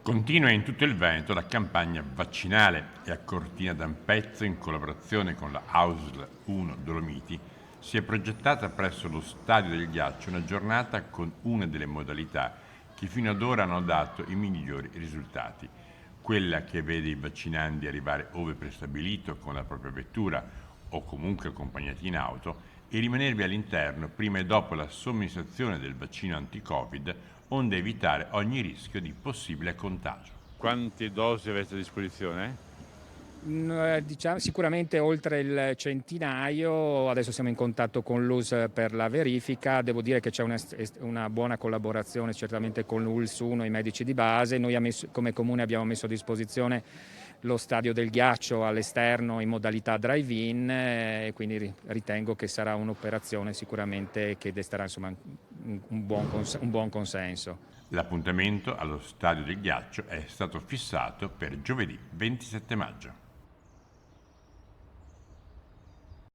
Continua in tutto il Veneto la campagna vaccinale e a Cortina d'Ampezzo, in collaborazione con la AUSL 1 Dolomiti, si è progettata presso lo Stadio del Ghiaccio una giornata con una delle modalità che fino ad ora hanno dato i migliori risultati, quella che vede i vaccinandi arrivare ove prestabilito con la propria vettura o comunque accompagnati in auto e rimanervi all'interno prima e dopo la somministrazione del vaccino anti-Covid, onde evitare ogni rischio di possibile contagio. Quante dosi avete a disposizione? Diciamo sicuramente oltre il centinaio, adesso siamo in contatto con l'ULSS per la verifica, devo dire che c'è una buona collaborazione certamente con l'ULSS 1 e i medici di base, noi come comune abbiamo messo a disposizione lo Stadio del Ghiaccio all'esterno in modalità drive-in e quindi ritengo che sarà un'operazione sicuramente che desterà insomma, un buon consenso. L'appuntamento allo Stadio del Ghiaccio è stato fissato per giovedì 27 maggio.